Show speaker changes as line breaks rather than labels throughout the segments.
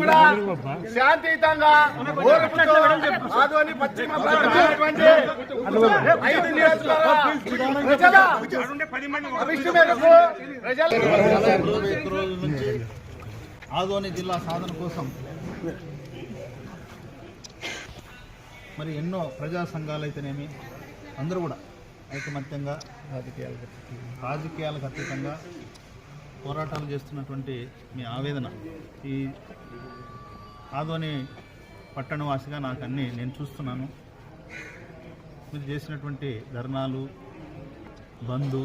కూడా శాంతియుతంగా ఆదోని పశ్చిమ ప్రాంతం 5 నియోజకవర్గాల ప్రజల అభిష్ట మేరకు ప్రజలు
నుంచి ఆదోని జిల్లా సాధన కోసం మరి ఎన్నో ప్రజా సంఘాలు అయితేనేమి అందరూ కూడా ఐకమత్యంగా రాజకీయాలకు అతీతంగా పోరాటాలు చేస్తున్నటువంటి మీ ఆవేదన ఈ ఆదోని పట్టణవాసిగా నాకు అన్నీ నేను చూస్తున్నాను. మీరు చేసినటువంటి ధర్నాలు బంద్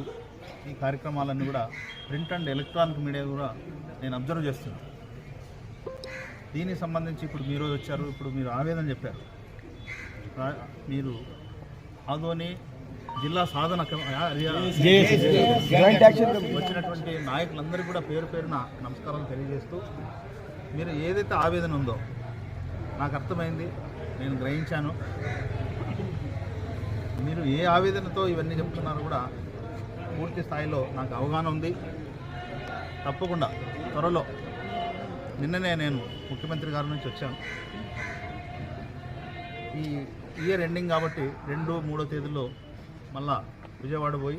ఈ కార్యక్రమాలన్నీ కూడా ప్రింట్ అండ్ ఎలక్ట్రానిక్ మీడియా కూడా నేను అబ్జర్వ్ చేస్తున్నాను. దీనికి సంబంధించి ఇప్పుడు మీరు వచ్చారు, ఇప్పుడు మీరు ఆవేదన చెప్పారు. మీరు ఆదోని జిల్లా సాధన వచ్చినటువంటి నాయకులందరికీ కూడా పేరు పేరున నమస్కారాలు తెలియజేస్తూ, మీరు ఏదైతే ఆవేదన ఉందో నాకు అర్థమైంది, నేను గ్రహించాను. మీరు ఏ ఆవేదనతో ఇవన్నీ చెప్తున్నారో కూడా పూర్తి స్థాయిలో నాకు అవగాహన ఉంది. తప్పకుండా త్వరలో నిన్ననే నేను ముఖ్యమంత్రి గారి నుంచి వచ్చాను. ఈ ఇయర్ ఎండింగ్ కాబట్టి 2, 3 తేదీల్లో మళ్ళా విజయవాడ పోయి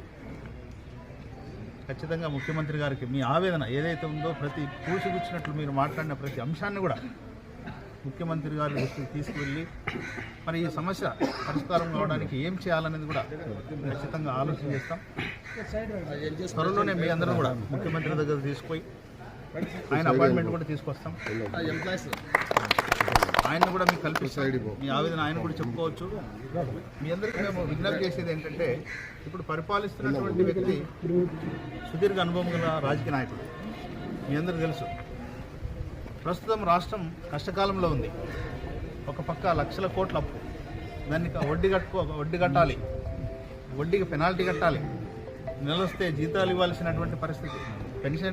ఖచ్చితంగా ముఖ్యమంత్రి గారికి మీ ఆవేదన ఏదైతే ఉందో ప్రతి పూసిగుచ్చినట్లు మీరు మాట్లాడిన ప్రతి అంశాన్ని కూడా ముఖ్యమంత్రి గారి దృష్టికి తీసుకువెళ్ళి మరి ఈ సమస్య పరిష్కారం కావడానికి ఏం చేయాలనేది కూడా ఖచ్చితంగా ఆలోచన చేస్తాం. త్వరలోనే మీ అందరూ కూడా ముఖ్యమంత్రి దగ్గర తీసుకుపోయి ఆయన అపాయింట్మెంట్ కూడా తీసుకొస్తాం. ఆయన కూడా మీకు కల్పిస్తాం. మీ ఆవేదన ఆయన కూడా చెప్పుకోవచ్చు. మీ అందరికీ మేము విజ్ఞప్తి చేసేది ఏంటంటే, ఇప్పుడు పరిపాలిస్తున్నటువంటి వ్యక్తి సుదీర్ఘ అనుభవం గల రాజకీయ నాయకుడు. మీ అందరికీ తెలుసు, ప్రస్తుతం రాష్ట్రం కష్టకాలంలో ఉంది. ఒక పక్క లక్షల కోట్ల అప్పు, దానికి వడ్డీ కట్టాలి, వడ్డీకి పెనాల్టీ కట్టాలి, నెలొస్తే జీతాలు ఇవ్వాల్సినటువంటి పరిస్థితి, పెన్షన్